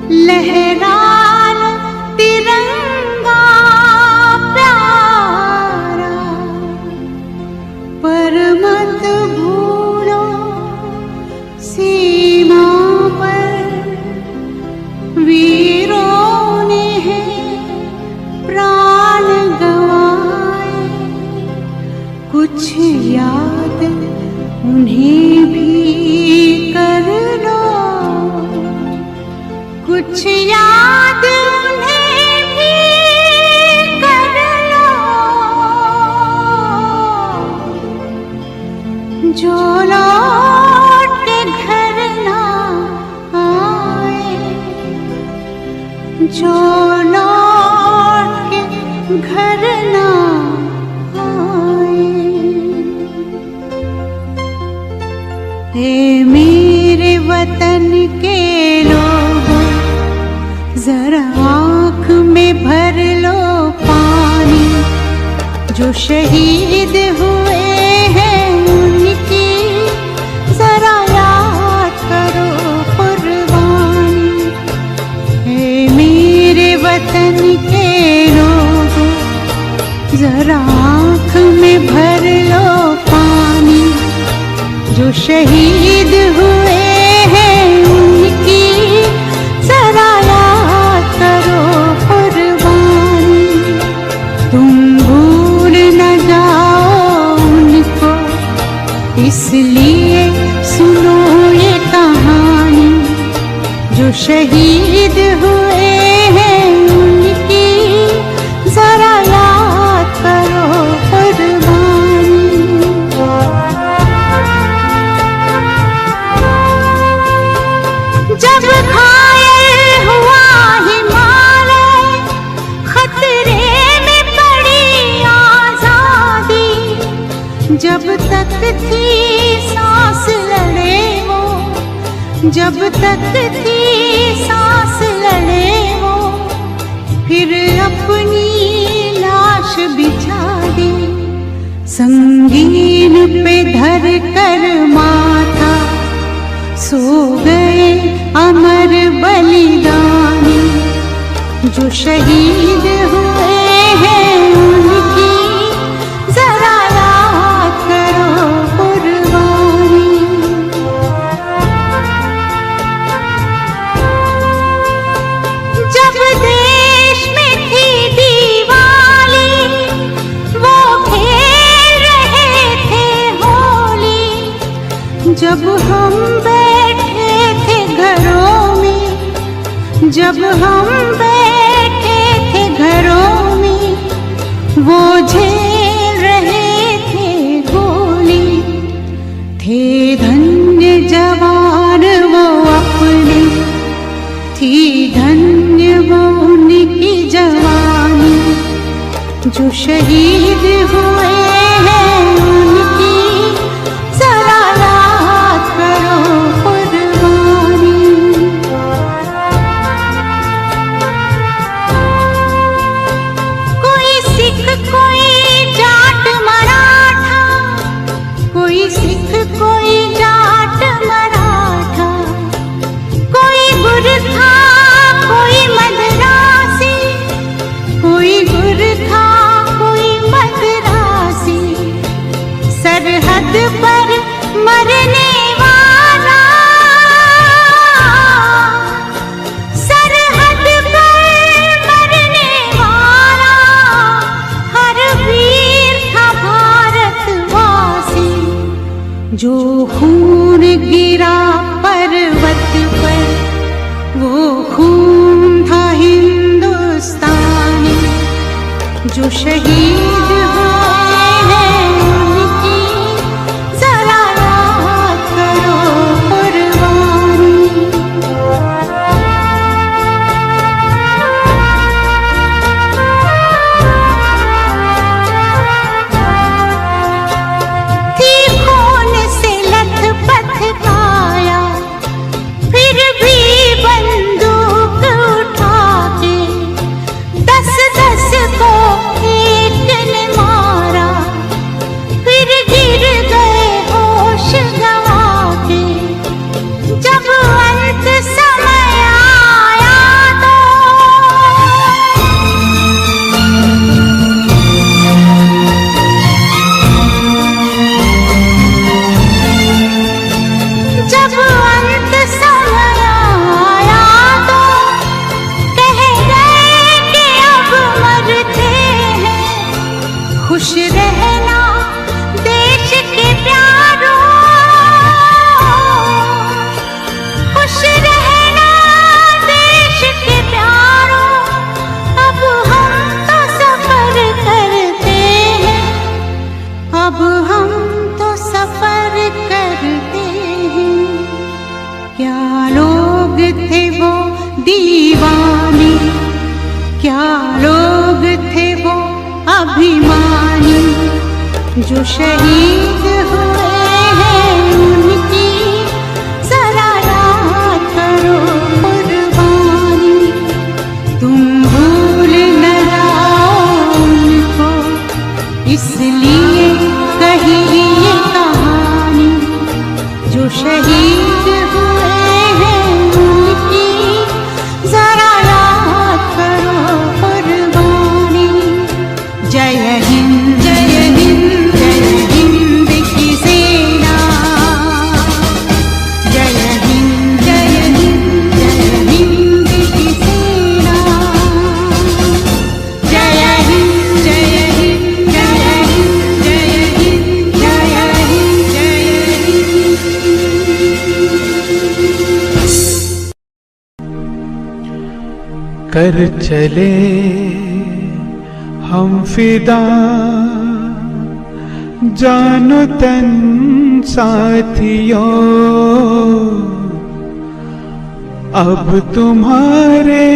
लहरा लो तिरंगा प्यारा, पर मत भूलो सीमा पर वीरों ने है प्राण गंवाए। कुछ याद उन्हें भी कर लो, कुछ याद उन्हें भी कर लो, जो लौट के घर ना आए, जो लौट के घर ना आए। ए मेरे वतन के लोगों, जरा आँख में भर लो पानी, जो शहीद हुए हैं उनकी जरा याद करो कुर्बानी। हे मेरे वतन के लोगों, जरा आँख में भर लो पानी, जो शहीद हुए हैं उनकी जरा याद करो कुर्बानी। तुम भूल न जाओ उनको, इसलिए सुनो ये कहानी, जो शहीद हुए हैं उनकी जरा याद करो कुर्बानी। जब घायल हुआ हिमालय, खतरे में पड़ी आजादी, जब तक थी सांस लड़े वो, जब तक थी सांस लड़े वो, फिर अपनी लाश बिछा दी, संगीन पे धर कर माथा, सो गए अमर बलिदानी, जो शहीद हुए हैं उनकी जरा याद करो कुर्बानी। जब देश में थी दिवाली, वो खेल रहे थे होली, जब हम बैठे थे घरों में, जब हम बैठे थे घरों में, वो झेल रहे थे गोली। थे धन्य जवान वो अपने, थी धन्य वो उनकी जवानी, जो शहीद हुए हैं उनकी जरा याद करो कुर्बानी। कोई सिख कोई जाट मराठा, कोई सिख कोई जाट मराठा, कोई गुरखा कोई मद्रासी, कोई गुरखा कोई मद्रासी, सरहद पर मरने वाला, सरहद पर मरने वाला, हर वीर था भारतवासी, जो खून गिरा पर्वत पर, वो खून था हिंदुस्तानी, जो शहीद हुए हैं उनकी जरा याद करो कुर्बानी। थी खून से लथपथ काया, फिर भी बंदूक उठा के 10-10 को एक ने स्वाभिमानी जो शहीद हुए हैं उनकी जरा याद करो कुर्बानी। तुम भूल न जाओ उनको इसलिए कही ये कहानी। जो शहीद हुए हैं उनकी जरा याद करो कुर्बानी। जय हिंद जय हिंद जय हिंद की सेना। जय हिंद जय हिंद जय हिंद की सेना। जय हिंद जय हिंद जय हिंद जय हिंद जय हिंद जय हिंद। कर चले हम फिदा जानो तन साथियों, अब तुम्हारे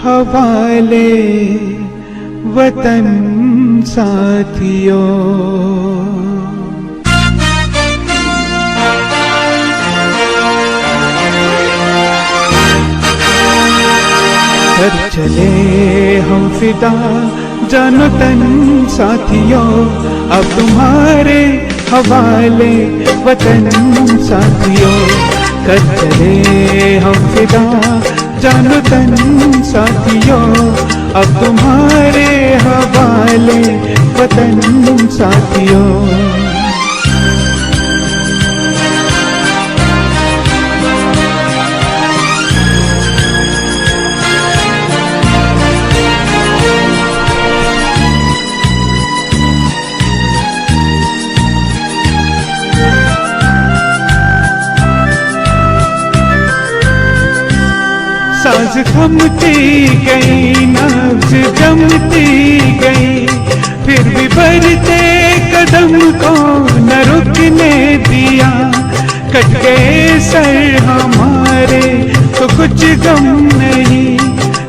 हवाले वतन साथियों। कर चले हम फिदा जानो तन साथियों, अब तुम्हारे हवाले वतन साथियों। कर चले हम फिदा जानो तन साथियों, अब तुम्हारे हवाले वतन साथियों। साज थमती गई नब्ज जमती गई, फिर भी बढ़ते कदम को न रुकने दिया। कट गए सर हमारे तो कुछ गम नहीं,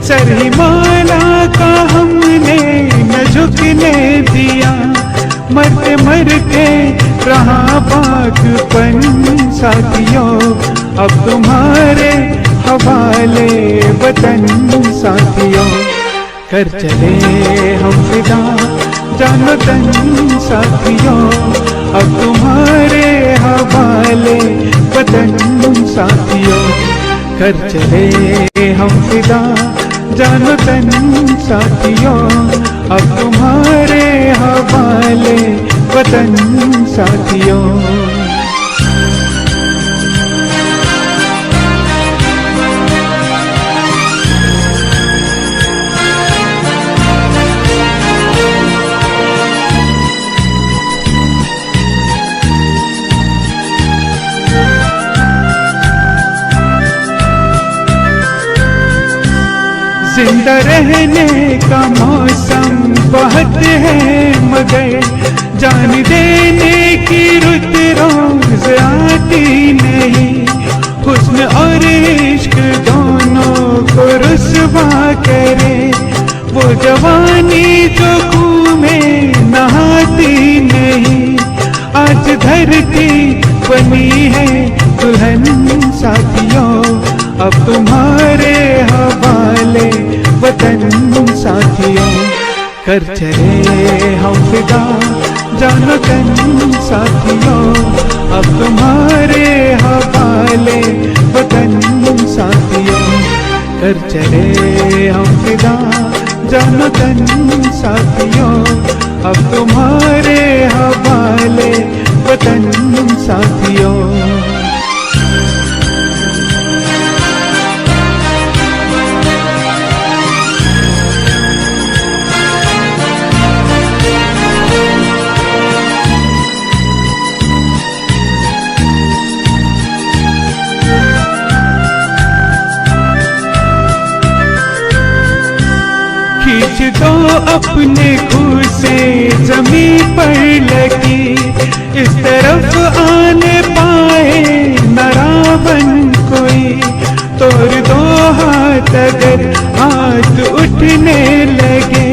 सर हिमालय का हमने न झुकने दिया। मरते मरते रहा बागपन साथियों, अब तुम्हारे हवाले वतन साथियों। कर चले हम फिदा जानो तन साथियों, अब तुम्हारे हवाले वतन साथियों। कर चले हम फिदा जानो तन साथियों, अब तुम्हारे हवाले वतन साथियों। जिंदा रहने का मौसम बहुत है मगर जान देने की रुत रोज आती नहीं। हुस्न और इश्क दोनों को रुस्वा करे, वो जवानी जो खून में नहाती नहीं। आज धरती बनी है दुल्हन साथियों, अब तुम्हारे हवाले वतन साथियों। कर चले हम फिदा जानो तन साथियों, अब तुम्हारे हवाले वतन साथियों। कर चले हम फिदा जानो तन साथियों, अब तुम्हारे हवाले वतन साथियों। खींच दो अपने खूह से जमीन पर लगी, इस तरफ आने पाए न रावण कोई। तोड़ दो हाथ अगर हाथ उठने लगे,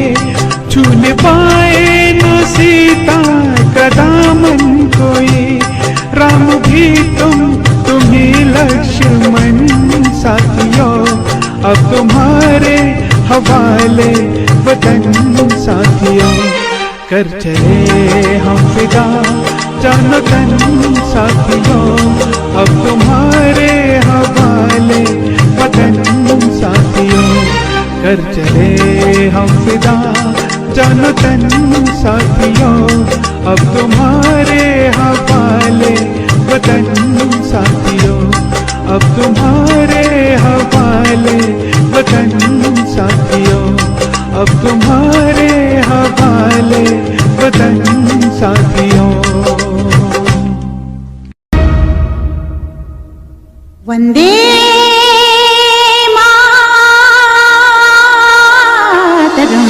छूने पाए न सीता का दामन कोई, राम भी तुम्ही लक्ष्मण साथियों, अब तुम्हारे हवाले वतन साथियों। कर चले हम फिदा जानो तन साथियों, अब तुम्हारे हवाले वतन साथियों। कर चले हम फिदा जानो तन साथियों, अब तुम्हारे हवाले वतन साथियों। अब तुम्हारे हवाले वतन साथियों, अब तुम्हारे हवाले वतन साथियों। वंदे मातरम।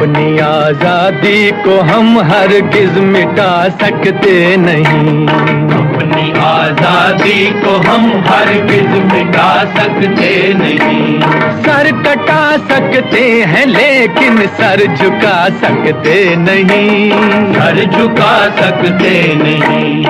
अपनी आजादी को हम हरगिज मिटा सकते नहीं, अपनी आजादी को हम हरगिज मिटा सकते नहीं। सर कटा सकते हैं लेकिन सर झुका सकते नहीं, सर झुका सकते नहीं।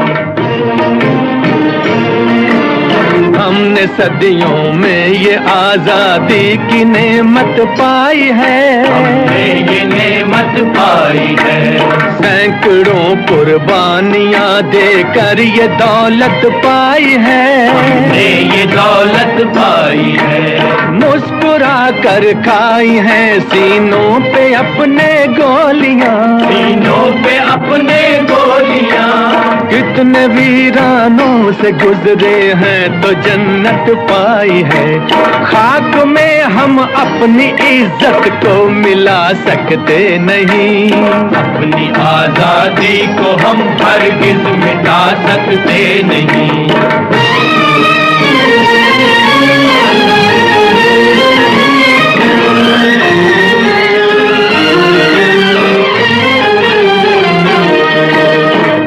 हमने सदियों में ये आजादी की नेमत पाई है, हमने ये नेमत पाई है। सैकड़ों कुर्बानियां देकर ये दौलत पाई है, हमने ये दौलत पाई है। मुस्कुरा कर खाई है सीनों पे अपने गोलियां, सीनों पे अपने गोलियां। कितने वीरानों से गुजरे हैं तो जन्नत पाई है। खाक में हम अपनी इज्जत को मिला सकते नहीं, अपनी आजादी को हम हरगिज मिटा सकते नहीं।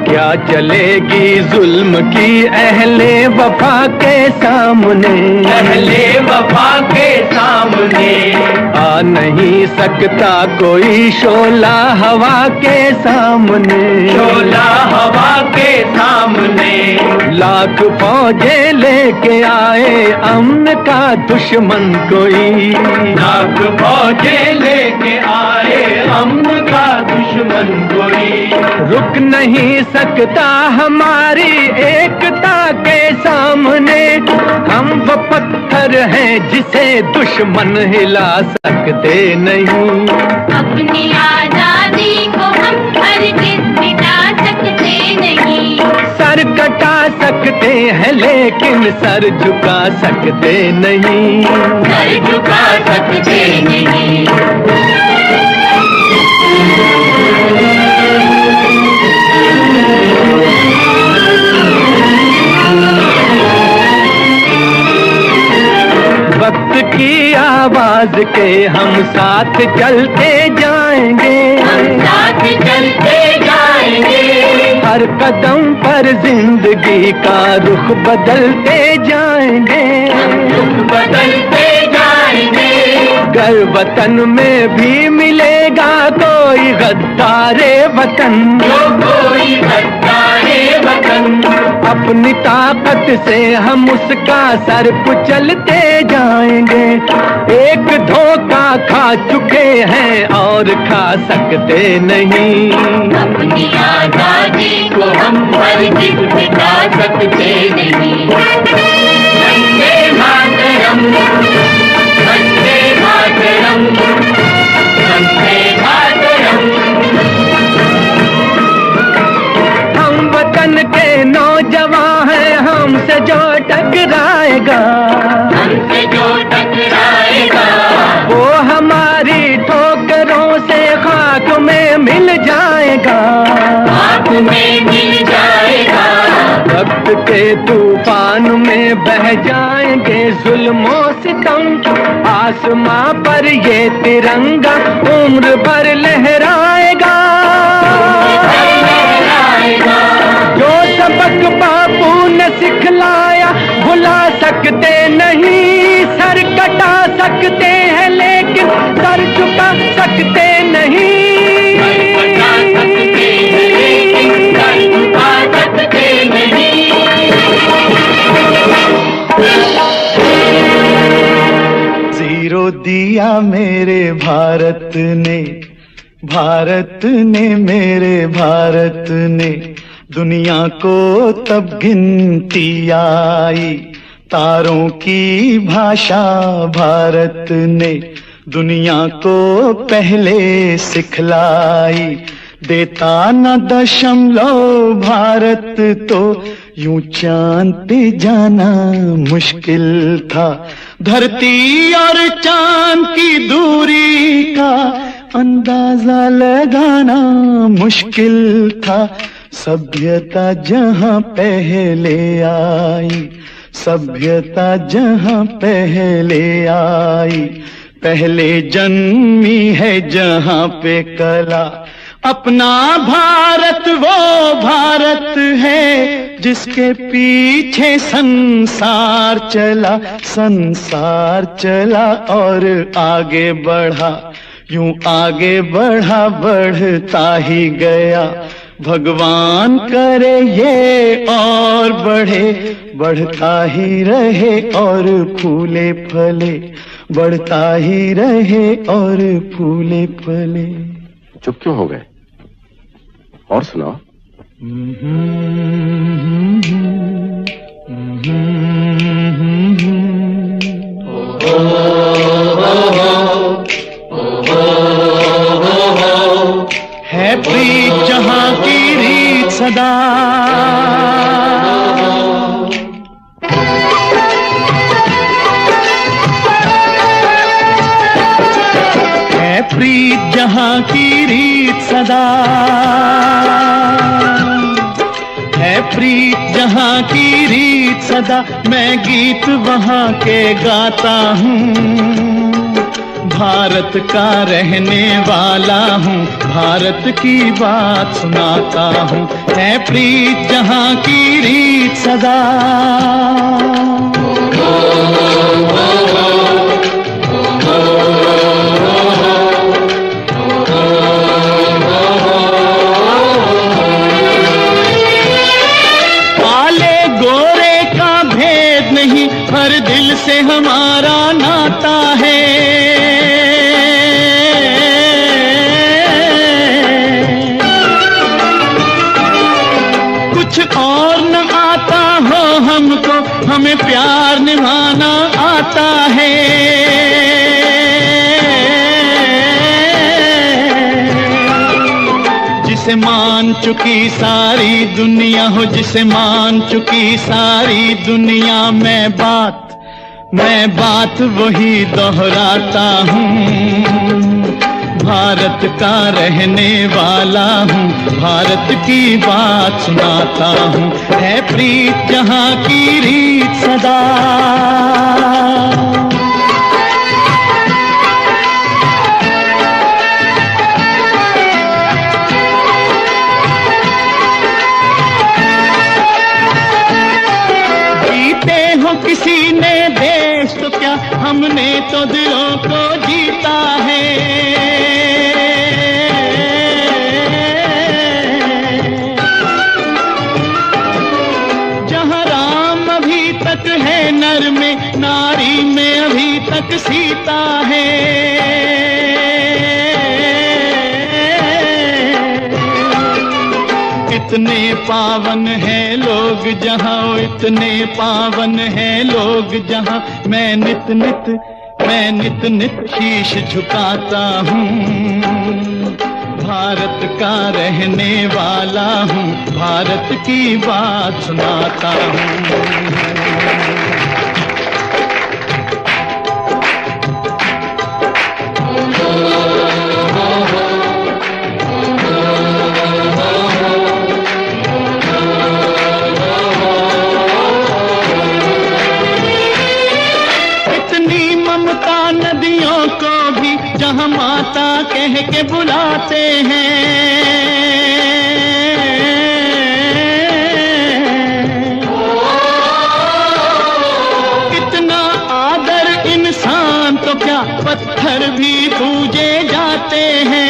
क्या चलेगी जुल्म की अहले वफा के सामने, अहले वफा के सामने। आ नहीं सकता कोई शोला हवा के सामने, शोला हवा के सामने। लाख फौजें लेके आए अमन का दुश्मन कोई, लाख फौजें लेके आए अमन का दुश्मन कोई। रुक नहीं सकता हमारी एकता के सामने, हम वो पत्थर हैं जिसे दुश्मन हिला सकते नहीं। अपनी आजादी को हम हरगिज मिटा सकते नहीं। सर कटा सकते हैं लेकिन सर झुका सकते नहीं, सर झुका सकते नहीं। वक्त की आवाज के हम साथ चलते जाएंगे, हम साथ चलते जाएंगे। हर कदम पर जिंदगी का रुख बदलते जाएंगे, रुख बदलते जाएंगे। घर वतन में भी मिलेगा कोई गद्दारे वतन, जो कोई गद्दारे वतन। अपनी ताकत से हम उसका सर कुचलते जाएंगे। एक धोखा खा चुके हैं और खा सकते नहीं, अपनी आजादी को हम हरगिज मिटा सकते नहीं। वंदे मातरम, वंदे मातरम, वंदे मातरम। हम वतन के नौजवान हैं, हमसे जो टकराएगा, हमसे जो टकराएगा, वो हमारी ठोकरों से खाक में मिल जाएगा, खाक में मिल जाएगा। वक्त के तूफान में बह जाएंगे जुल्मों सितम। आसमां पर ये तिरंगा उम्र भर लहराएगा, जो सबक बापू ने सिखलाया भुला सकते नहीं। सर कटा सकते हैं लेकिन सर झुका सकते नहीं, बचा सकते हैं लेकिन सर झुका सकते नहीं। जीरो दिया मेरे भारत ने, भारत ने मेरे भारत ने। दुनिया को तब गिनती आई, तारों की भाषा भारत ने दुनिया को पहले सिखलाई। देता न दशमलव भारत तो यूं चांद पे जाना मुश्किल था। धरती और चांद की दूरी का अंदाजा लगाना मुश्किल था। सभ्यता जहां पहले आई, सभ्यता जहां पहले आई, पहले जन्मी है जहां पे कला। अपना भारत वो भारत है जिसके पीछे संसार चला, संसार चला और आगे बढ़ा, यूं आगे बढ़ा बढ़ता ही गया। भगवान करे ये और बढ़े, बढ़ता ही रहे और फूले फले, बढ़ता ही रहे और फूले फले। चुप क्यों हो गए? और सुनाओ। है प्रीत जहां की रीत सदा, है प्रीत जहां की रीत सदा, है प्रीत जहां की रीत सदा। मैं गीत वहां के गाता हूँ, भारत का रहने वाला हूँ, भारत की बात सुनाता हूँ। है प्रीत जहां की रीत सदा। काले गोरे का भेद नहीं, हर दिल से हमारा नाता है। और न आता हो हमको, हमें प्यार निभाना आता है। जिसे मान चुकी सारी दुनिया हो, जिसे मान चुकी सारी दुनिया, मैं बात वही दोहराता हूँ। भारत का रहने वाला हूँ, भारत की बात सुनाता हूँ। है प्रीत जहां की रीत सदा। जीते हो किसी ने देश तो क्या, हमने तो दिलों को जीता है। है नर में, नारी में अभी तक सीता है। इतने पावन है लोग जहां, इतने पावन है लोग जहां, मैं नित नित शीश झुकाता हूँ। भारत का रहने वाला हूँ, भारत की बात सुनाता हूँ। इतनी ममता नदियों को भी जहाँ माता कह के बुलाते हैं। कितना आदर इंसान तो क्या, पत्थर भी पूजे जाते हैं।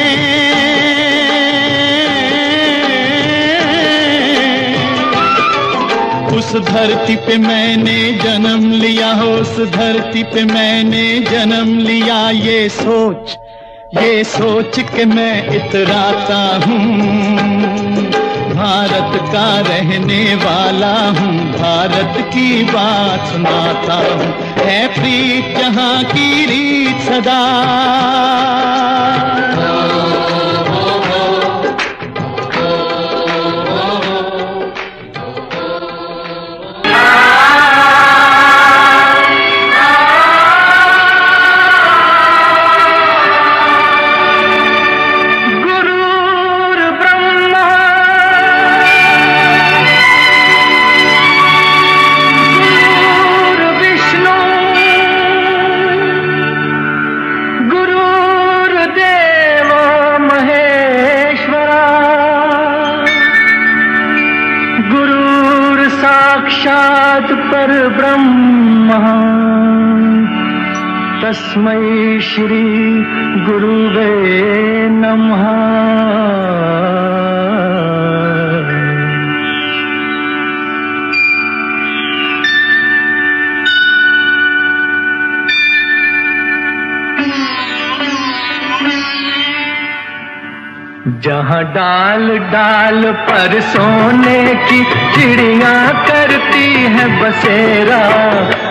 उस धरती पे मैंने जन्म लिया हो, उस धरती पे मैंने जन्म लिया। ये सोच के मैं इतराता हूँ। भारत का रहने वाला हूँ, भारत की बात सुनाता हूँ। है प्रीत जहाँ की रीत सदा। परब्रह्म तस्मै श्री गुरुवे नमः। जहाँ डाल डाल पर सोने की चिड़िया करती है बसेरा,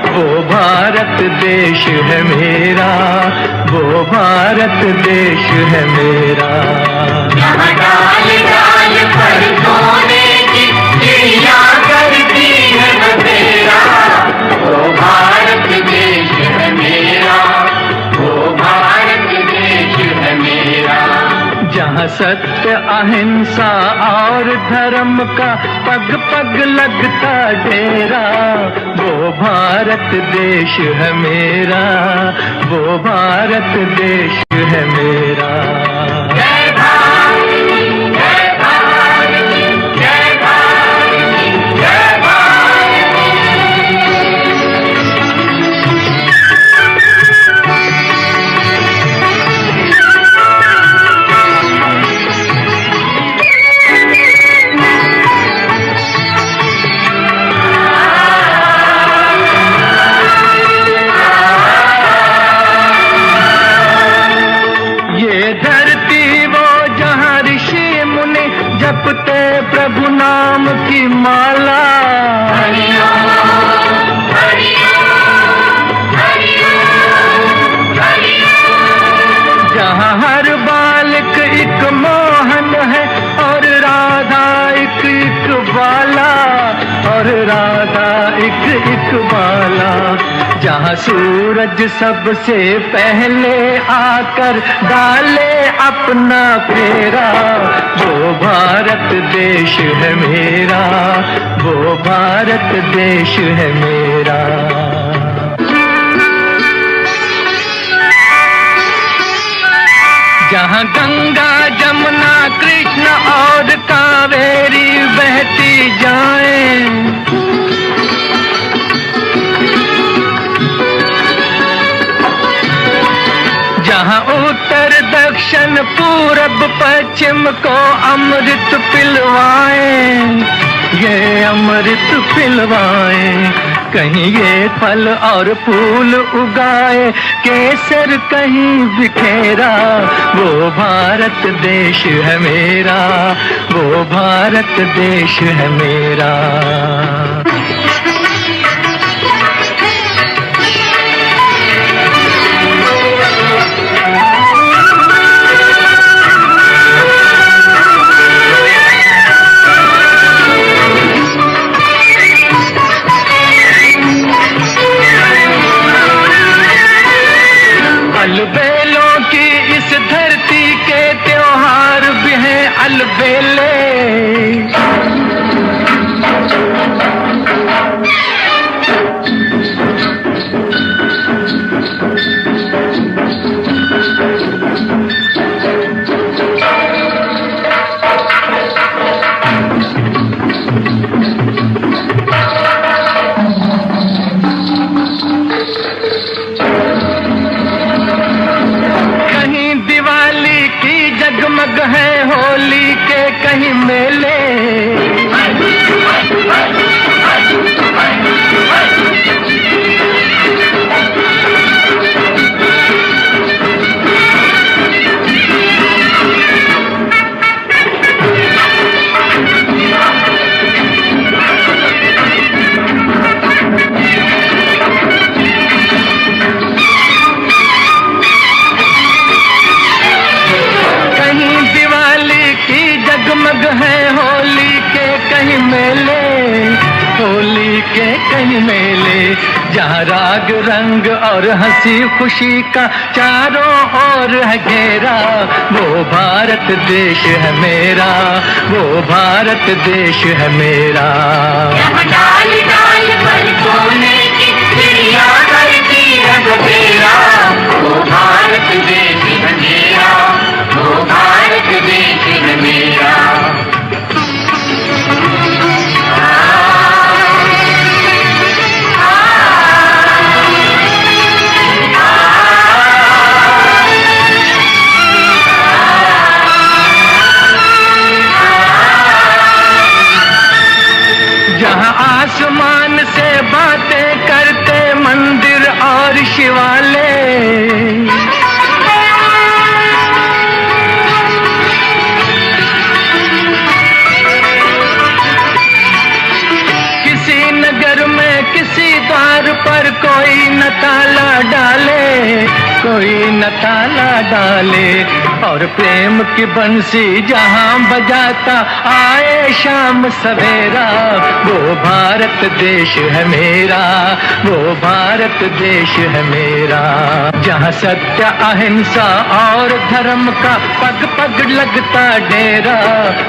वो भारत देश है मेरा, वो भारत देश है मेरा। जहाँ डाल डाल पर सोने की चिड़िया करती है बसेरा, वो भारत देश है मेरा, वो भारत देश है मेरा। जहाँ सत्य अहिंसा और धर्म का पग पग लगता डेरा, वो भारत देश है मेरा, वो भारत देश है मेरा। जय भारत, जय भारत, जय भारत, जय भारत। जपते प्रभु नाम की माला, हरि ओम, हरि ओम, हरि ओम, हरि ओम। जहाँ हर बालक एक मोहन है और राधा एक एक बाला, और राधा एक बाला। जहाँ सूरज सबसे पहले आकर डाले अपना फेरा, वो भारत देश है मेरा, वो भारत देश है मेरा। जहाँ गंगा जमुना कृष्ण और कावेरी बहती जाएं, जहाँ उत्तर दक्षिण पूरब पश्चिम को अमृत पिलवाएं, ये अमृत पिलवाएं। कहीं ये फल और फूल उगाए, केसर कहीं बिखेरा, वो भारत देश है मेरा, वो भारत देश है मेरा। अलबेलों की इस धरती के त्योहार भी हैं अलबेले। जगमग है होली के कहीं मेले, जगमग है होली के कहीं मेले, होली के कहीं मेले। जहाँ राग रंग और हंसी खुशी का चारों ओर है घेरा, वो भारत देश है मेरा, वो भारत देश है मेरा। यहाँ डाल डाल पर सोने की चिड़िया करती है बसेरा, वो भारत देश है मेरा, वो भारत देश है मेरा। न ताला डाले, और प्रेम की बंसी जहां बजाता आए शाम सवेरा। वो भारत देश है मेरा, वो भारत देश है मेरा, जहां सत्य अहिंसा और धर्म का पग पग लगता डेरा।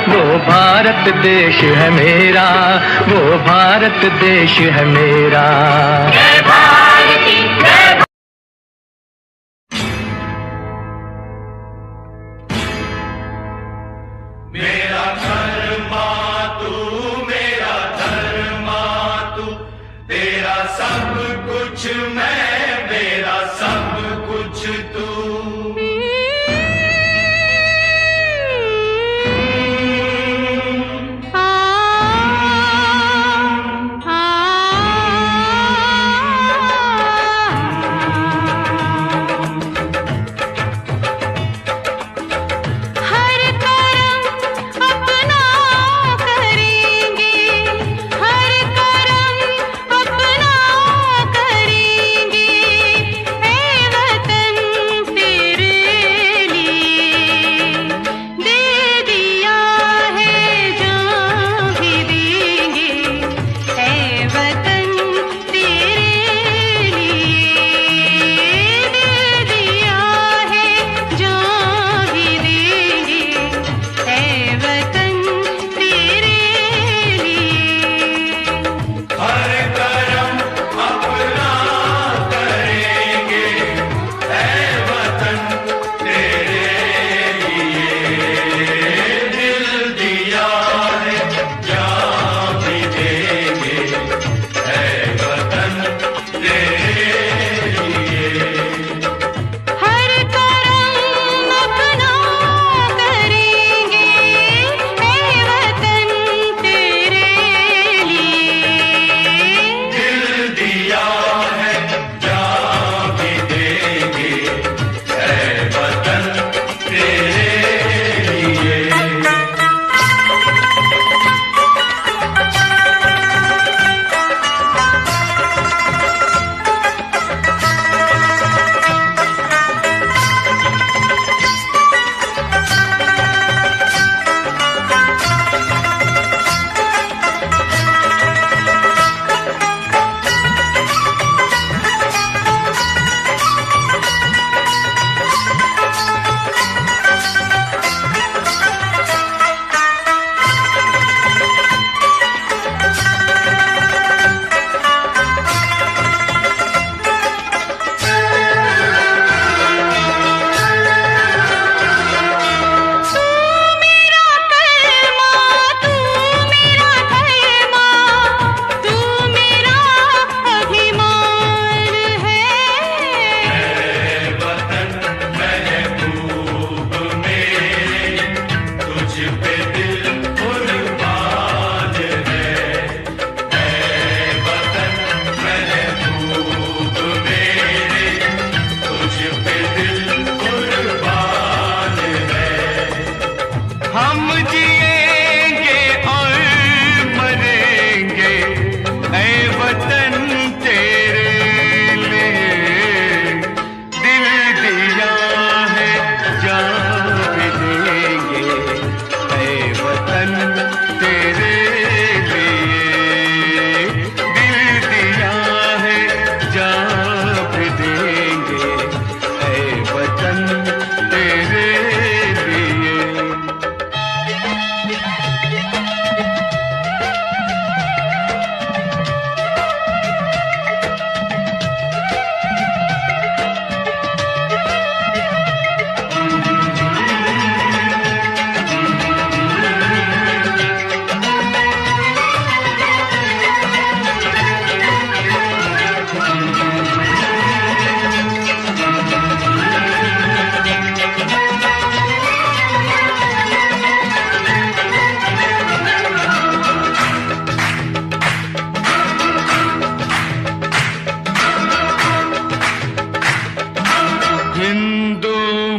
वो भारत देश है मेरा, वो भारत देश है मेरा। जय भारती जय मेरा धर्मा तू, मेरा धर्मा तू, तेरा सब कुछ मैं, मेरा सब कुछ तू।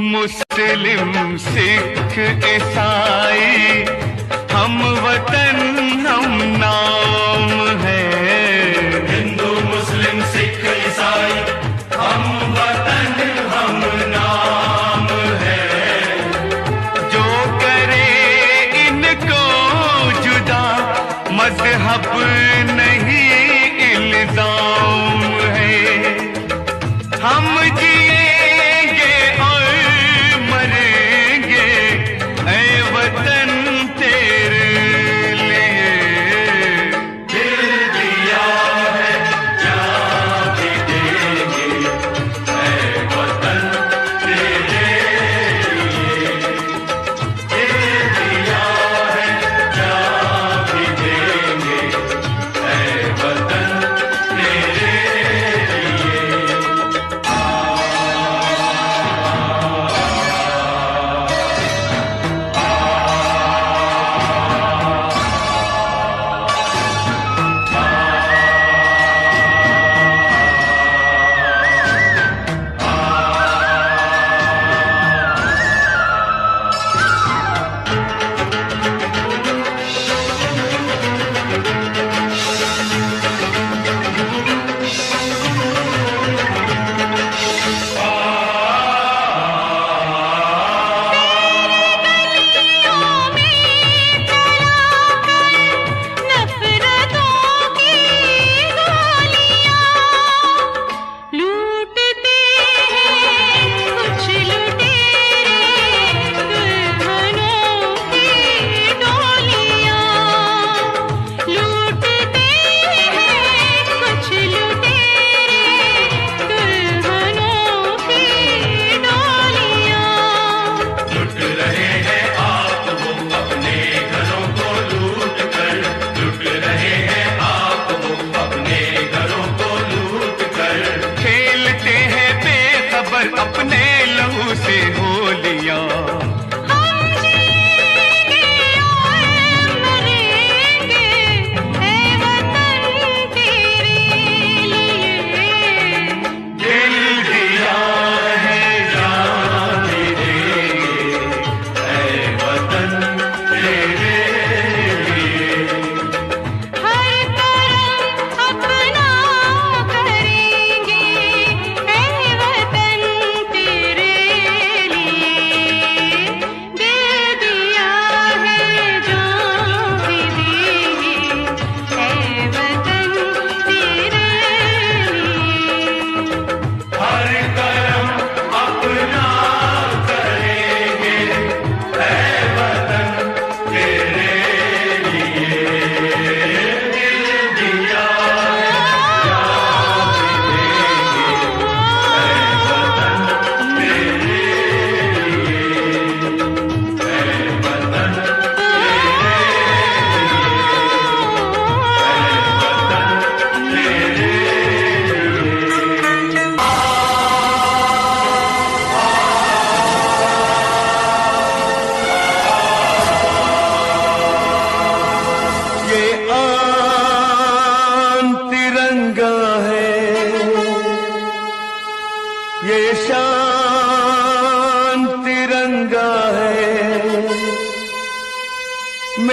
मुस्लिम सिख ईसाई हम वतन हम नाम है। हिंदू मुस्लिम सिख ईसाई हम वतन हम नाम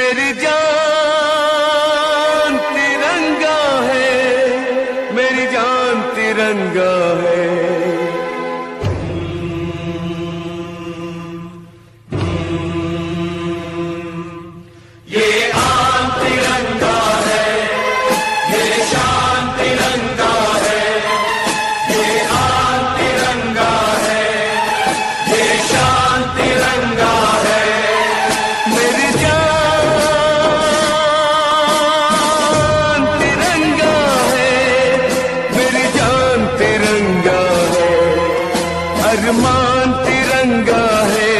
मेरी जान तिरंगा है, मेरी जान तिरंगा है। ये आन तिरंगा है, ये शान तिरंगा है, ये आन तिरंगा है, ये शान तिरंगा है। मेरी जान तिरंगा है, मेरी जान तिरंगा है। अरमान तिरंगा है,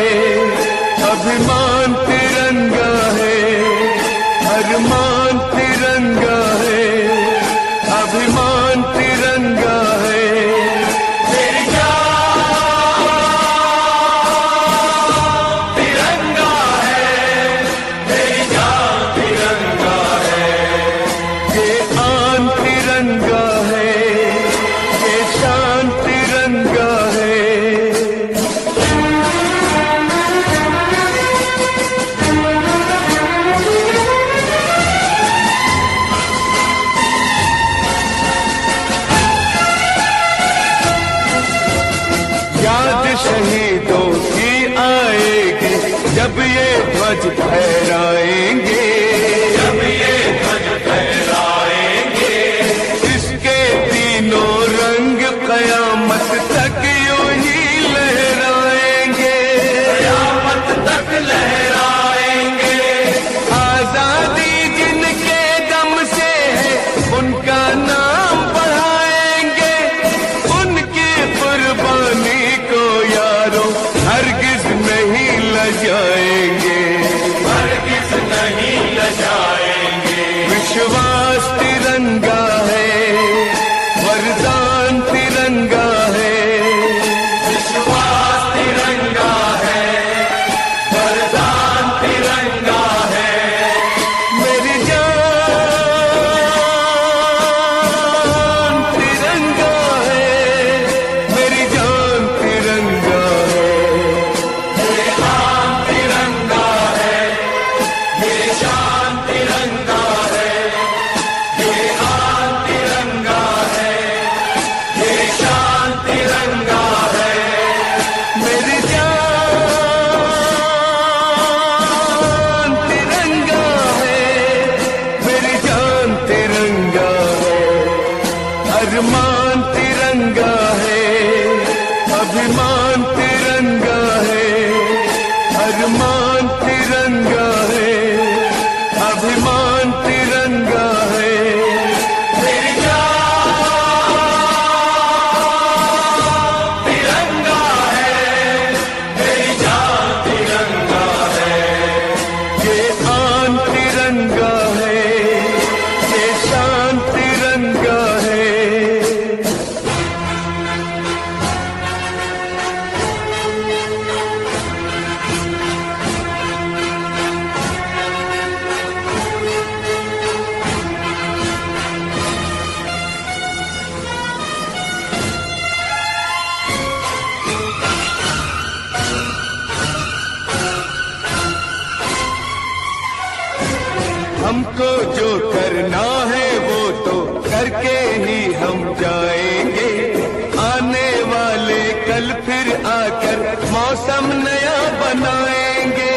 अभिमान तिरंगा है। अरमान तिरंगा है, अभिमान तिरंगा है। मेरी जान तिरंगा है, मेरी जान तिरंगा है। ये आन तिरंगा है, ये शान तिरंगा है। याद शहीदों की आएगी जब ये ध्वज फहराएंगे, जब ये ध्वज फहराएंगे। इसके तीनों रंग कयामत तक यूं ही लहराएंगे, कयामत तक लहराएंगे। आजादी जिनके दम से है उनका नाम बढ़ाएंगे, उनकी कुर्बानी को यारों हरगिज नहीं लजाएंगे, हरगिज नहीं लजाएंगे। विश्वास तिरंगा है, वरदान तिरंगा है। विश्वास तिरंगा है, वरदान तिरंगा है। मेरी जान तिरंगा है, मेरी जान तिरंगा है। ये आन तिरंगा है, ये शान तिरंगा है। ये आन तिरंगा है, ये शान तिरंगा है। मेरी जान तिरंगा है, मेरी जान तिरंगा है। अरमान तिरंगा है, अभिमान तिरंगा है। अरमान तिरंगा है, अभिमान तिरंगा है। मेरी जान तिरंगा है, मेरी जान तिरंगा है। ये आन तिरंगा है, ये शान तिरंगा है। हमको जो करना है वो तो करके ही हम जाएंगे। आने वाले कल फिर आकर मौसम नया बनाएंगे।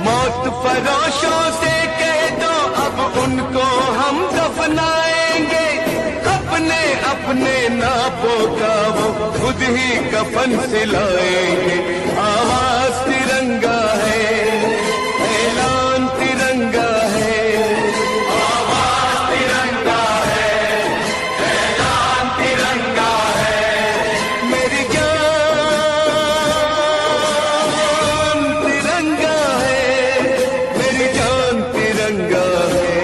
मौत फरोशों से कह दो अब उनको हम दफनाएंगे। अपने अपने नापों का वो खुद ही कफन सिलाएंगे। आवाज तिरंगा है, ऐलान तिरंगा है। आवाज तिरंगा है, ऐलान तिरंगा है। मेरी जान तिरंगा है, मेरी जान तिरंगा है।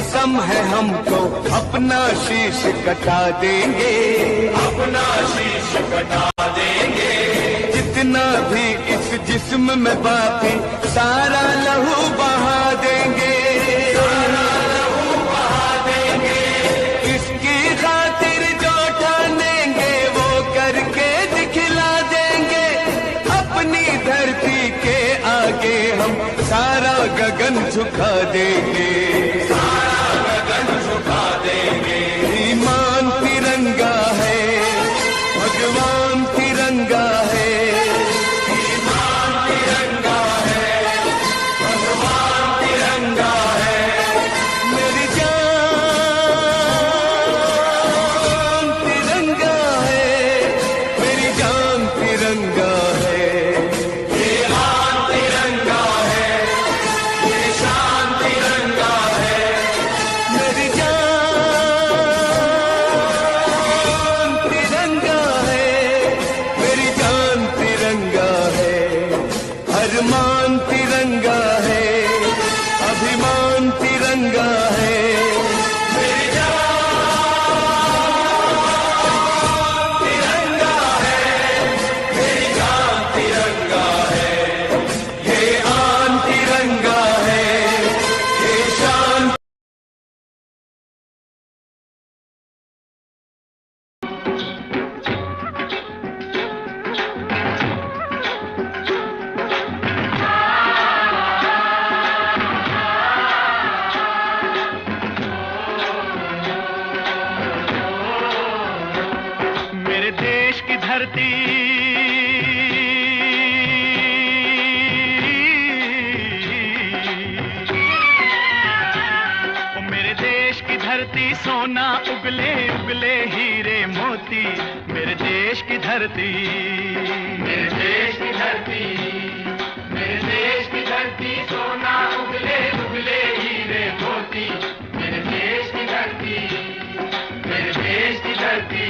कसम है हमको अपना शीश कटा देंगे, अपना शीश कटा देंगे। जितना भी इस जिस्म में बाकी सारा लहू बहा देंगे, सारा लहू बहा देंगे। इसकी खातिर जो ठानेंगे वो करके दिखला देंगे। अपनी धरती के आगे हम सारा गगन झुका देंगे, सारा गगन झुका देंगे। ईमान तिरंगा है, भगवान तिरंगा है, ईमान तिरंगा है, भगवान तिरंगा है। मेरी जान तिरंगा है, मेरी जान तिरंगा है। ये आन तिरंगा है, ये शान तिरंगा है। मेरी जान तिरंगा है, मेरी जान तिरंगा है। अरमान तिरंगा है, अभिमान तिरंगा है। मेरी जान तिरंगा है, मेरी जान तिरंगा है। ये आन तिरंगा है, ये शान। मेरे देश की धरती ओ मेरे देश की धरती सोना उगले उगले हीरे मोती। मेरे देश की धरती, मेरे देश की धरती, मेरे देश की धरती सोना उगले उगले हीरे मोती। मेरे देश की धरती, मेरे देश की धरती।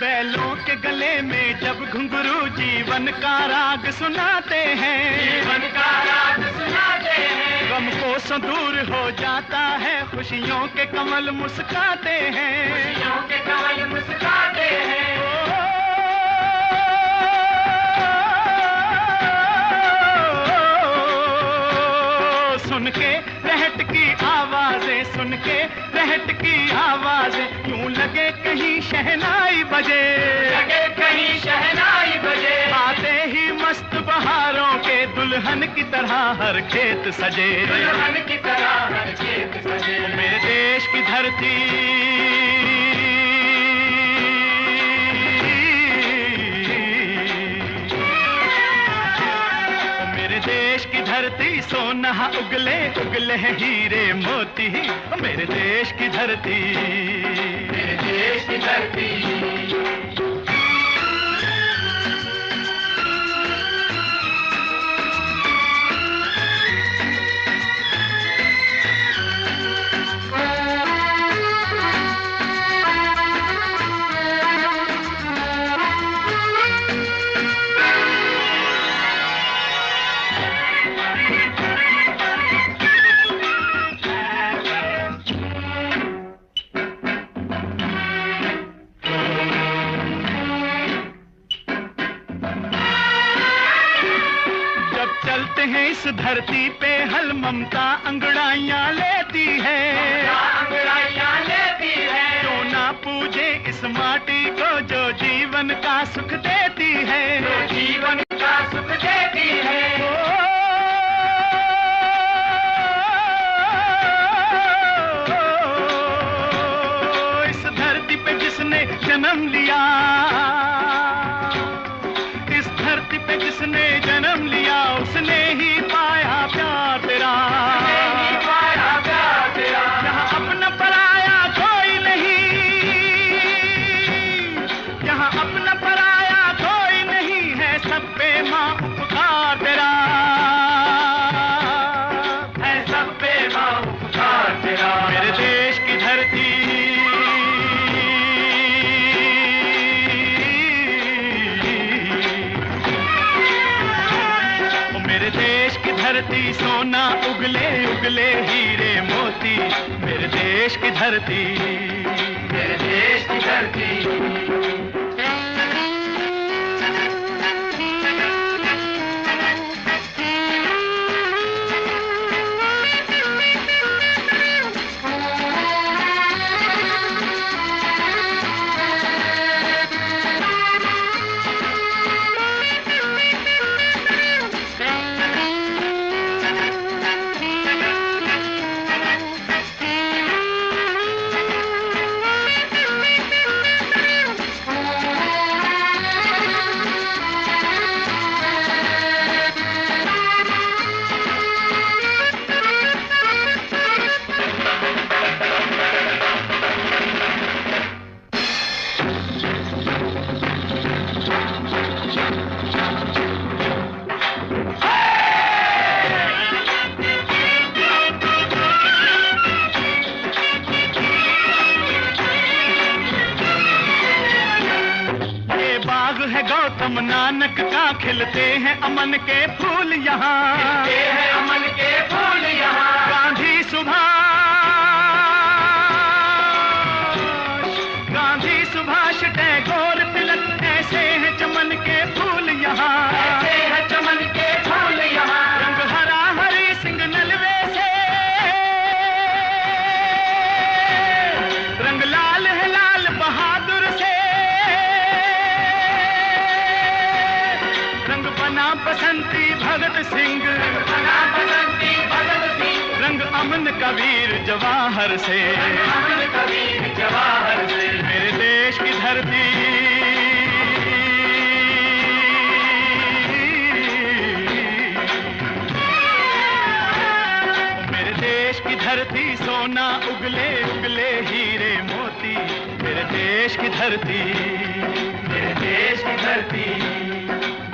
बैलों के गले में जब घुंघरू जीवन का राग सुनाते हैं, जीवन का राग सुनाते हैं। गम को दूर हो जाता है, खुशियों के कमल मुस्काते हैं, खुशियों के कमल मुस्काते हैं। सुन के रहट की आवाजें, सुन के रहट की आवाजें, यूं लगे कहीं शहनाई बजे, लगे कहीं शहनाई बजे। आते ही मस्त बहारों के दुल्हन की तरह हर खेत सजे, दुल्हन की तरह हर खेत सजे। मेरे देश की धरती, मेरे देश की धरती सोना उगले उगले हीरे मोती। मेरे देश की धरती, मेरे देश की धरती। चलते हैं इस धरती पे हल ममता अंगड़ाइयाँ लेती है, अंगड़ाइयाँ लेती है। जो ना पूजे इस माटी को जो जीवन का सुख देती है, जो जीवन का सुख देती है। इस धरती पे जिसने जन्म लिया, धरती सोना उगले उगले हीरे मोती, मेरे देश की धरती, मेरे देश की धरती। गौतम नानक का खिलते हैं अमन के फूल यहाँ, खिलते हैं अमन के फूल यहाँ। गांधी सुभाष टैगोर तिलक, ऐसे हैं चमन के फूल यहाँ, ऐसे हैं चमन के फूल यहाँ। रंग हरा हरी सिंह नलवे से, रंग लाल है लाल बहादुर से, बसंती भगत सिंह, रंग अमन कबीर जवाहर से, मेरे देश की धरती, मेरे देश की धरती सोना उगले उगले हीरे मोती, मेरे देश की धरती, मेरे देश की धरती,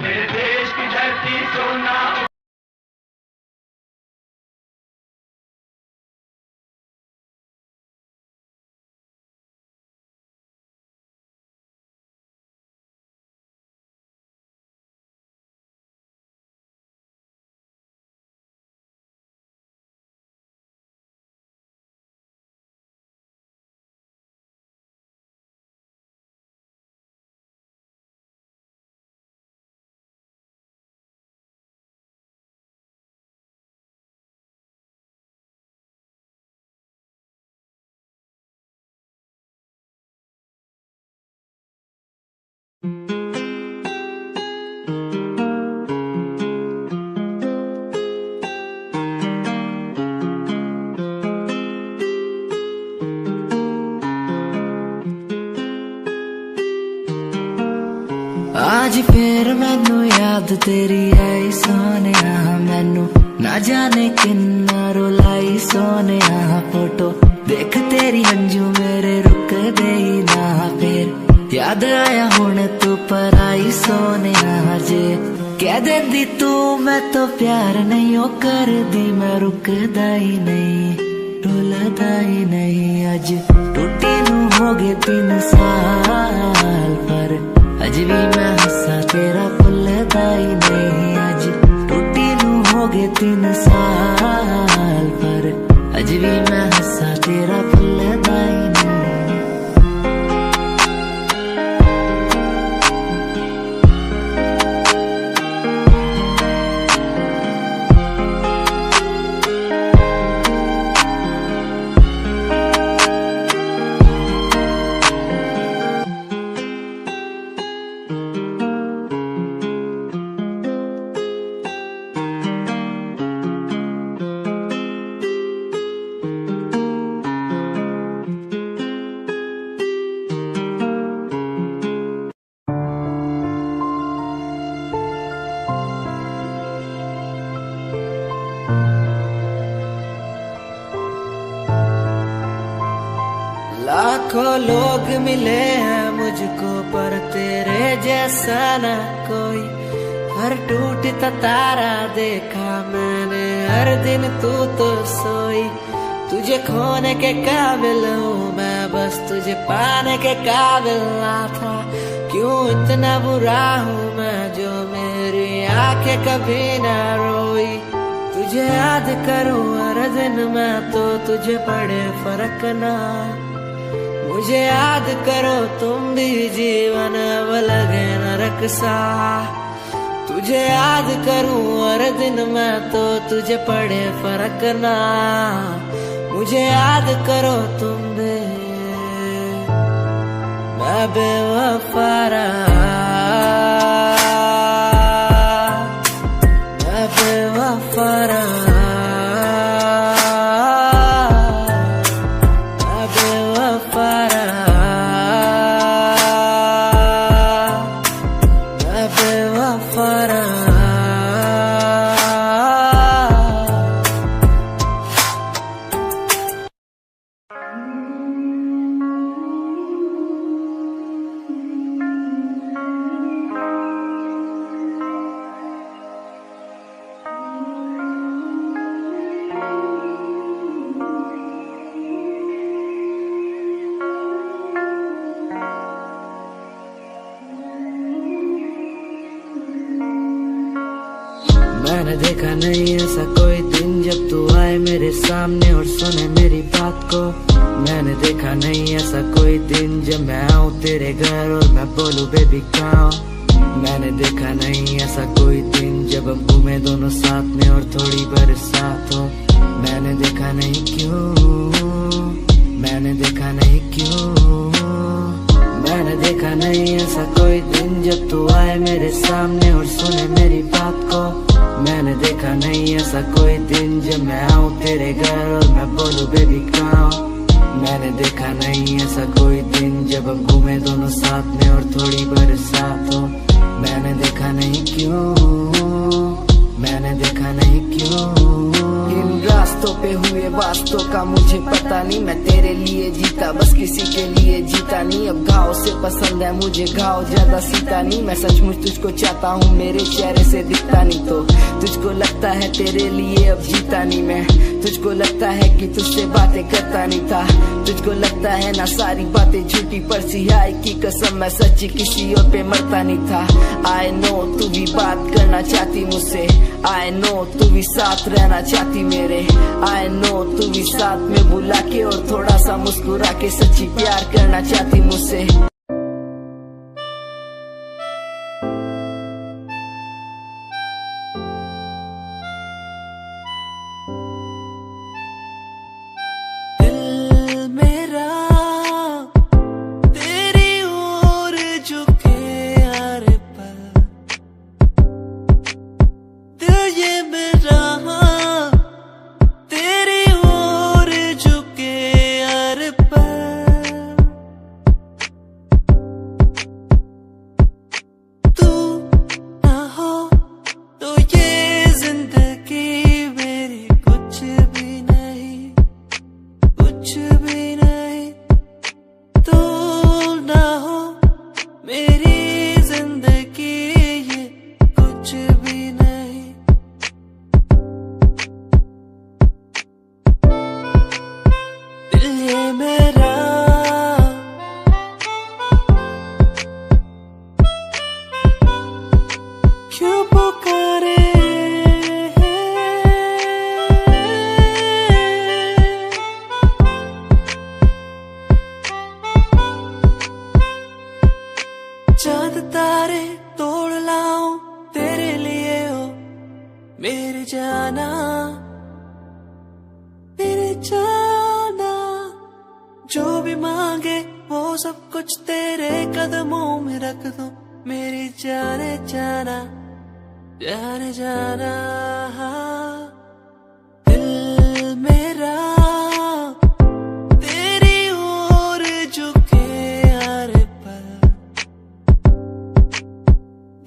मेरे देश की धरती सोना। आज फिर मैनू याद तेरी आई सोनिया, मैनू ना जाने किन्ना रुलाई सोनिया। फोटो देख तेरी अंजू मेरे रुक दे ही ना, फिर याद आया हुण तू पर आई सोनिया। जे कह देंदी तू मैं तो प्यार नहीं ओ कर दी, मैं रुकदा ही नहीं रुलदा ही नहीं। अज टूटी नू हो गए 3 साल, पर अज भी मैं हंसा तेरा भुलदा ही नहीं। अज टूटी नू हो गए 3 साल, पर अज भी मैं हंसा तेरा भुलदा ही नहीं। लाखों लोग मिले हैं मुझको, पर तेरे जैसा ना कोई। हर टूटता तारा देखा मैंने, हर दिन तू तो सोई। तुझे खोने के काबिल हूँ मैं, बस तुझे पाने के काबिल ना था। क्यों इतना बुरा हूँ मैं जो मेरी आंखें कभी ना रोई। तुझे याद करूं हर दिन मैं तो तुझे पड़े फर्क ना। मुझे याद करो तुम भी जीवन अब लगे नरक सा। तुझे याद करूं हर दिन मैं तो तुझे पड़े फर्क ना। मुझे याद करो तुम भी, मैं बेवफा रहा, मैं बेवफा रहा, मैं बेवफा रहा, मैं बेवफा रहा। मैंने देखा नहीं ऐसा कोई दिन जब तू आए मेरे सामने और सुने मेरी बात को। मैंने देखा नहीं ऐसा कोई दिन जब मैं आऊं तेरे घर और मैं बोलूं बेबी कहाँ। मैंने देखा नहीं ऐसा कोई दिन जब हम घूमे दोनों साथ में और थोड़ी बरसात हो। मैंने देखा नहीं क्यों, मैंने देखा नहीं क्यों। मैंने देखा नहीं ऐसा कोई दिन जब तू आए मेरे सामने और सुने मेरी बात को। मैंने देखा नहीं ऐसा कोई दिन जब मैं आऊं तेरे घर और मैं बोलूं बेबी कहाँ। मैंने देखा नहीं ऐसा कोई दिन जब हम घूमे दोनों साथ में और थोड़ी बरसात हो। मैंने देखा नहीं क्यों, मैंने देखा नहीं क्यों। इन रास्तों पे हुए वास्तों का मुझे पता नहीं। मैं तेरे लिए जीता बस किसी के लिए जीता नहीं। अब घाव से पसंद है मुझे घाव ज्यादा सीता नहीं। मैं सचमुच तुझको चाहता हूँ मेरे चेहरे से दिखता नहीं तो तुझको लगता है तेरे लिए अब जीता नहीं मैं। तुझको लगता है कि तुझसे बातें करता नहीं था। तुझको लगता है ना सारी बातें झूठी पर सिहाई की कसम मैं सच्ची किसी और पे मरता नहीं था। आई नो तू भी बात करना चाहती मुझसे। आई नो तू भी साथ रहना चाहती मेरे। आई नो तू भी साथ में बुला के और थोड़ा सा मुस्कुरा के सच्ची प्यार करना चाहती मुझसे। चांद तारे तोड़ लाऊं तेरे लिए हो मेरे जाना, मेरे जाना। जो भी मांगे वो सब कुछ तेरे कदमों में रख दो मेरी जाने जाना, जाने जाना। दिल मेरा तेरी ओर झुके हर पल,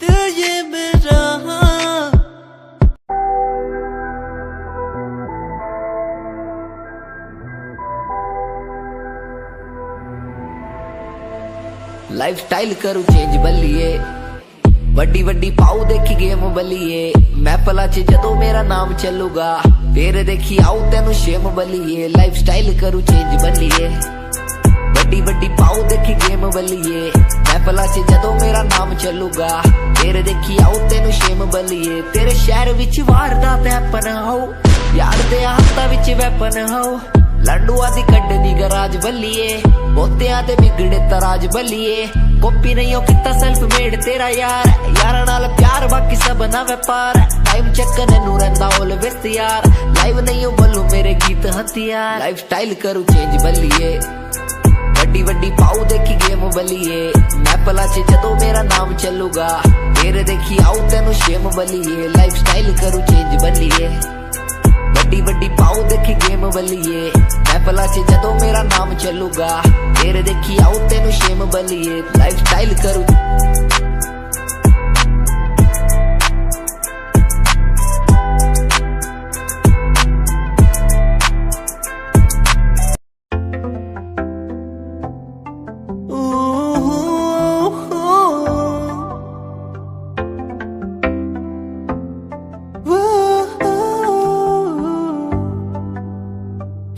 दिल ये मेरा। लाइफ स्टाइल करूं चेंज बल्लिए, वड्डी वड्डी पाऊ देखी गेम बल्लिए। मैपला च जदों मेरा नाम चलूगा फिर देखी आऊ तेनू शेम बल्लिए। लाइफ स्टाइल करूं चेंज बल्लिए, ਵੱਡੀ ਵੱਡੀ ਪਾਉ ਦੇਖੀ ਗੇਮ ਬੱਲੀਏ ਮੈਪਲਾਂ 'ਚ ਜਦੋਂ ਮੇਰਾ ਨਾਮ ਚੱਲੂਗਾ ਤੇਰੇ ਦੇਖੀ ਆਉ ਤੈਨੂੰ ਸ਼ੇਮ ਬੱਲੀਏ ਤੇਰੇ ਸ਼ਹਿਰ ਵਿੱਚ ਵਾਰਦਾਤ ਹੈਪਨ ਹੋ ਯਾਰ ਦੇ ਹੱਥਾਂ ਵਿੱਚ ਵੈਪਨ ਹੋ ਲੰਡੂਆਂ ਦੀ ਕੱਢਦੀ ਗਰਾਜ ਬੱਲੀਏ ਬੋਤਿਆਂ ਤੇ ਵਿਗੜੇ ਤਰਾਜ ਬੱਲੀਏ ਕਾਪੀ ਨਹੀਂ ਉਹ ਕੀਤਾ ਸੈਲਫ ਮੇਡ ਤੇਰਾ ਯਾਰਾਂ ਨਾਲ ਪਿਆਰ ਬਾਕੀ ਸਭ ਨਾ ਵਪਾਰ ਟਾਈਮ ਚੱਕਣ ਨੂੰ ਰਹਿੰਦਾ ਆਲਵੇਸ ਤਿਆਰ ਲਾਈਵ ਨਹੀਂ ਉਹ ਬੱਲੂ ਮੇਰੇ ਗੀਤ ਹਥਿਆਰ ਲਾਈਫ ਸਟਾਈਲ ਕਰੂ ਚੇਂਜ ਬੱਲੀਏ ਵੱਡੀ ਵੱਡੀ ਪਾਉ ਦੇਖੀ ਗੇਮ ਬੱਲੀਏ ਮੈਪਲਾਂ 'ਚ ਜਦੋਂ ਮੇਰਾ ਨਾਮ ਚੱਲੂਗਾ ਤੇਰੇ ਦੇਖੀ ਆਉ ਤੈਨੂੰ ਸ਼ੇਮ ਬੱਲੀਏ ਲਾਈਫ ਸਟਾਈਲ ਕਰੂ ਚੇਂਜ ਬੱਲੀਏ ਵੱਡੀ ਵੱਡੀ ਪਾਉ ਦੇਖੀ ਗੇਮ ਬੱਲੀਏ ਮੈਪਲਾਂ 'ਚ ਜਦੋਂ ਮੇਰਾ ਨਾਮ ਚੱਲੂਗਾ ਤੇਰੇ ਦੇਖੀ ਆਉ ਤੈਨੂੰ ਸ਼ੇਮ ਬੱਲੀਏ ਲਾਈਫ ਸਟਾਈਲ ਕਰੂ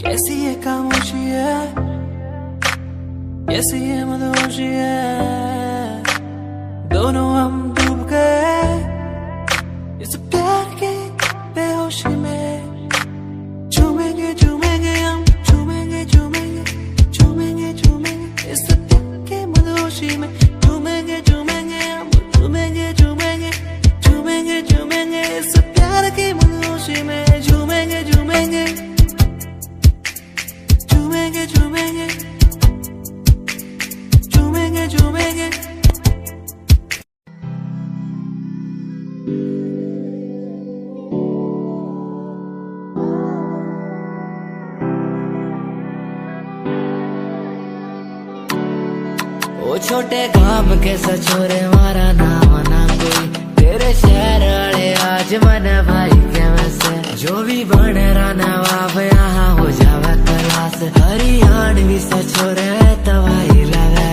कैसी ये खामोशी है कैसी ये मदहोशी है दोनों हम डूब गए इस प्यार के बेहोशी में झूमेंगे झूमेंगे हम झूमेंगे झूमेंगे झूमेंगे झूमेंगे इस प्यार के मदहोशी में झूमेंगे झूमेंगे हम झूमेंगे झूमेंगे झूमेंगे झूमेंगे इस प्यार की मदहोशी में झूमेंगे झूमेंगे झूमेंगे झूमेंगे झूमेंगे झूमेंगे ओ छोटे काम के सचोरे मारा नाम ना कोई तेरे शहर वाले आज मन भाई के वैसे जो भी बन रहा नवाब यहाँ हो जावे क्लास हरियाणवी सचोरे तवाई लगे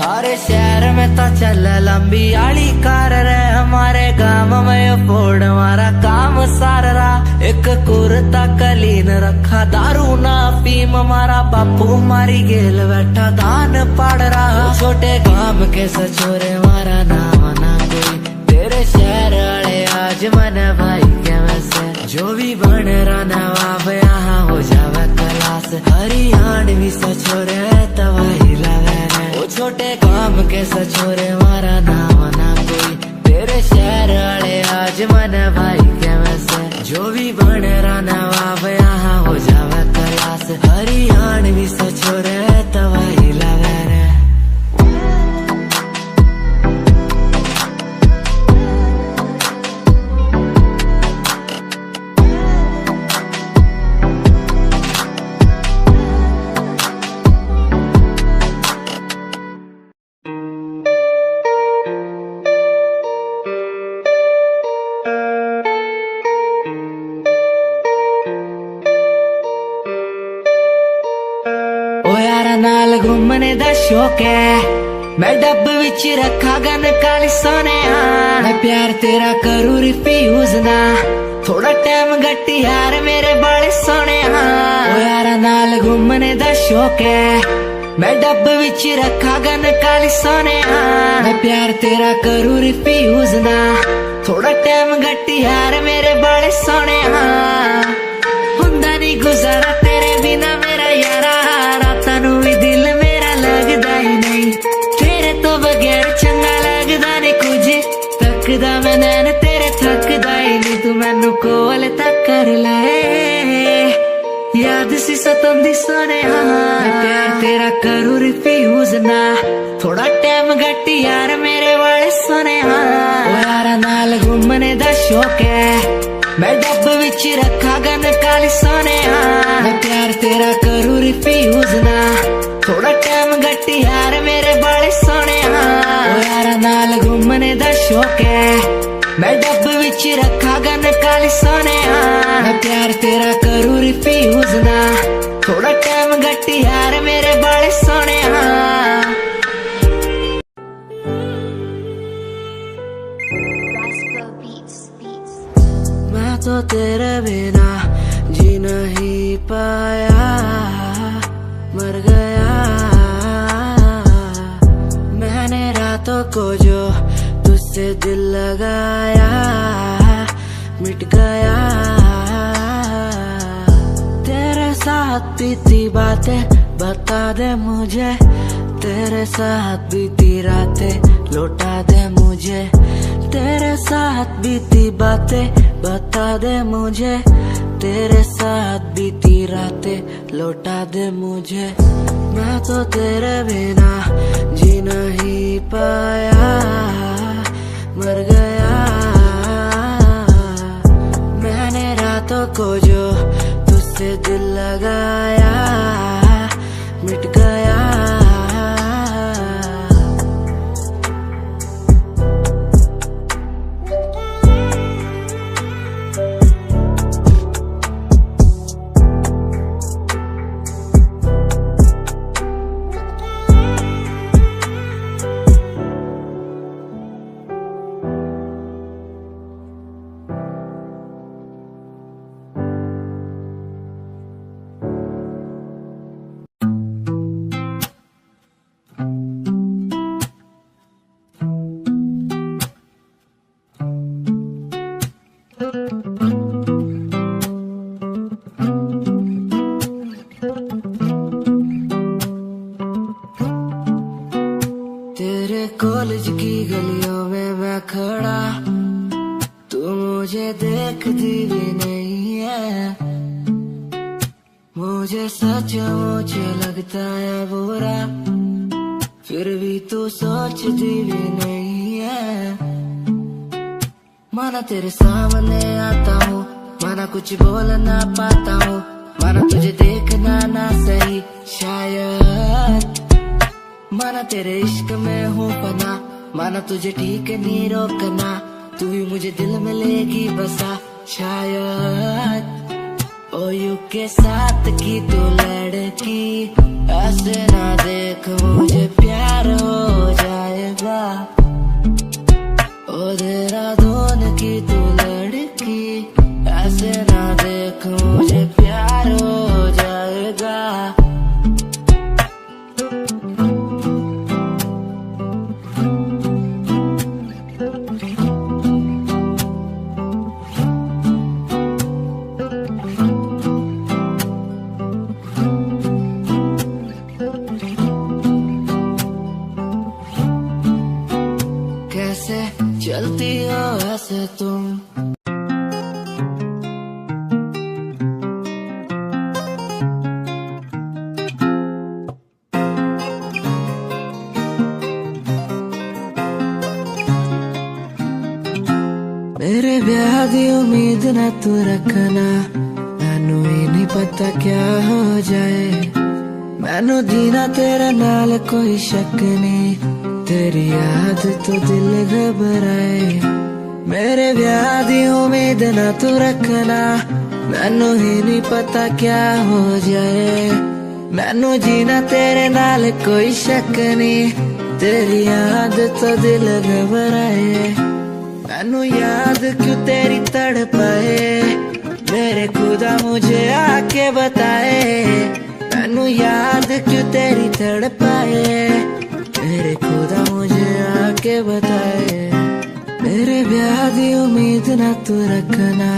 थारे शहर में तो चल लंबी आली कार रे हमारे गांव में फोड़ हमारा काम सार रहा एक कुर्ता कलीन रखा दारू ना पीम हमारा बापू मारी गेल बैठा दान पाड़ रहा छोटे काम के सचोरे मारा नाम ना कोई तेरे शहर वाले आज मन भाई के वैसे जो भी बन रहा नवाब यहाँ हो जावे क्लास हरियाणवी सचोरे तवाही लगे ओ छोटे काम के सचोरे मारा नाम ना कोई तेरे शहर वाले आज मन भाई के वैसे जो भी बन रहा नवाब यहाँ हो जावे क्लास हरियाणवी सचोरे तवाही लगे नाल घूमने दा शौक है मैं डब विच रखा गन काली सोने मैं प्यार तेरा करूँ रिफ्यूज ना थोड़ा टाइम गट्टी यार मेरे बड़े सोने यार नाल घूमने दा शौक है मैं डब विच रखा गन काली सोने मैं प्यार तेरा करूँ रिफ्यूज ना थोड़ा टाइम गट्टी यार मेरे बड़े सोने हुंदा नहीं गुजारा तेरे बिना मेरा यारा रातां भी दिल मेरा लगदा ही नहीं तेरे तो बगैर चंगा लगदा नहीं कुछ तकदा मैं नैन तेरे थकदा ही नहीं तू मैनू कोल तक कर लाए याद सी सतंदी सोने प्यार तेरा करूँ रिफ्यूज ना थोड़ा टाइम गट्टी यार मेरे वाले सोने यार नाल घूमने दा शौक है मैं डब विच रखा गन काली सोने मैं प्यार तेरा करूँ रिफ्यूज ना थोड़ा टाइम गट्टी यार मेरे बड़े सोने यार नाल घूमने दा शौक है मैं डब विच रखा गन काली सोने मैं प्यार तेरा करूँ रिफ्यूज ना थोड़ा टाइम गट्टी यार मेरे बड़े सोने मैं तो तेरे बिना जी नहीं पाया मर गया को जो तुझसे दिल लगाया मिट गया। तेरे साथ बीती बातें बता दे मुझे, तेरे साथ बीती रातें लौटा दे मुझे। तेरे साथ बीती बातें बता दे मुझे, तेरे साथ बीती रातें लौटा दे मुझे। मैं तो तेरे बिना जी नहीं पाया, मर गया। मैंने रातों को जो तुझसे दिल लगाया मिट गया। तेरे कॉलेज की गलियों में मैं खड़ा, तू मुझे देखती भी नहीं है। मुझे सचमुच लगता है बुरा, फिर भी तू सोचती भी नहीं है। माना तेरे सामने आता हूँ, माना कुछ बोल ना पाता हूँ, माना तुझे देखना ना सही शायद। माना तेरे इश्क में हूँ पना, माना तुझे ठीक नहीं रोकना, तू भी मुझे दिल में लेगी बसा शायद। ओ यू के साथ की तू लड़की, ऐसे ना देख मुझे प्यार हो जाएगा। ओ देहरादून की तू लड़की, ऐसे ना देख मुझे प्यार हो जाएगा। कैसे चलती हो ऐसे तुम, मेरे ब्याह दी उम्मीद ना तू रखना, मैनू ही नहीं पता क्या हो जाए। मैनू जीना तेरे नाल कोई शक नहीं, तेरी याद तो दिल घबराए। मेरे ब्याह दी उम्मीद ना तू रखना, मैनू ही नहीं पता क्या हो जाए। मैनू जीना तेरे नाल कोई शक नहीं, तेरी याद तो दिल घबराए। मैनू याद क्यों तेरी तड़पाए, मेरे खुदा मुझे आके बताए। मैनू याद क्यों तेरी तड़पाए, मेरे खुदा मुझे आके बताए। मेरे ब्याह दी उम्मीद ना तू रखना,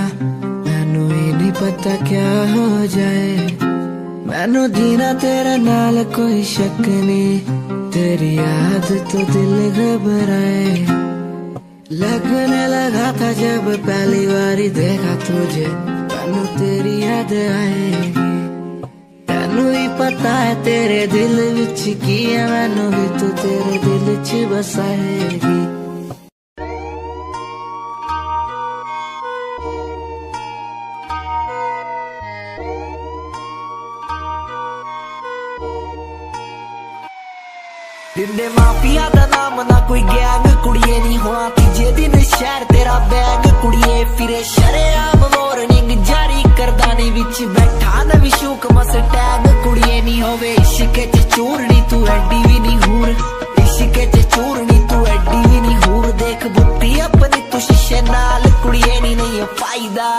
मैनू ही नहीं पता क्या हो जाए। मैनू जीना तेरे नाल कोई शक नहीं, तेरी याद तो दिल घबराए। लगने लगा था जब पहली बारी देखा तुझे, मैनू तेरी याद आएगी। मैनू ही पता है तेरे दिल विच की है, मैनू भी तू तेरे दिल च बसाएगी। दिंदे माफिया दा नाम ना कोई गैंग, कुड़िए नहीं होना तीजे दिन शहर तेरा बैग। कुड़िए फिरे शरेआम वार्निंग जारी करदानी विच बैठा ना विशूक मस्टैग। कुड़िए नहीं होवे इश्क च चूरनी, तू एडी भी नहीं हूर। इश्क च चूरनी तू एडी भी नहीं हूर। देख बुद्धि अपनी तू शीशे नाल, कुड़िए नहीं फायदा।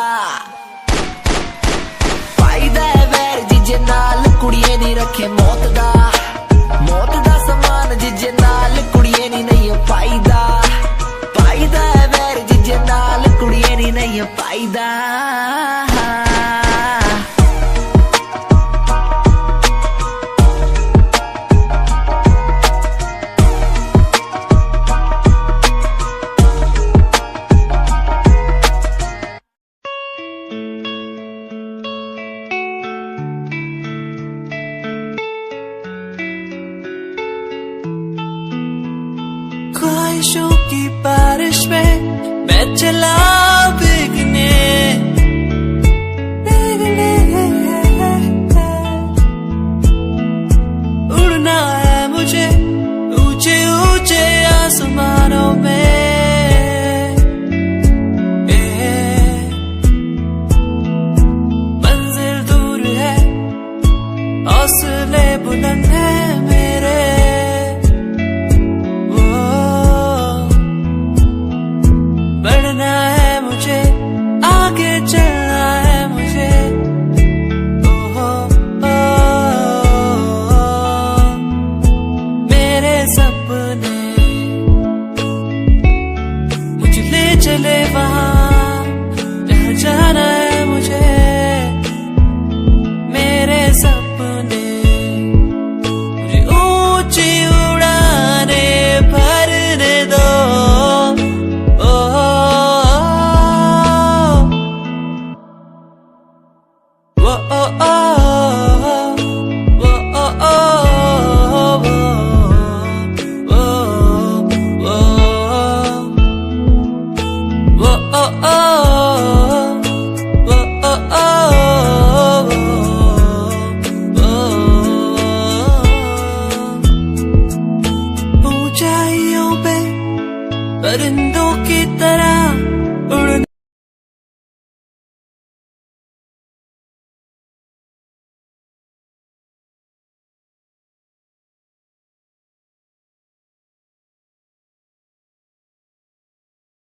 फायदा है वैर जिजे नाल, कुड़िए नहीं रखे मौत दा। मौत दा समान जिजे नाल, कुड़िए नहीं फायदा। नहीं पाईदा ख्वाहिशों की बारिश में मैं चला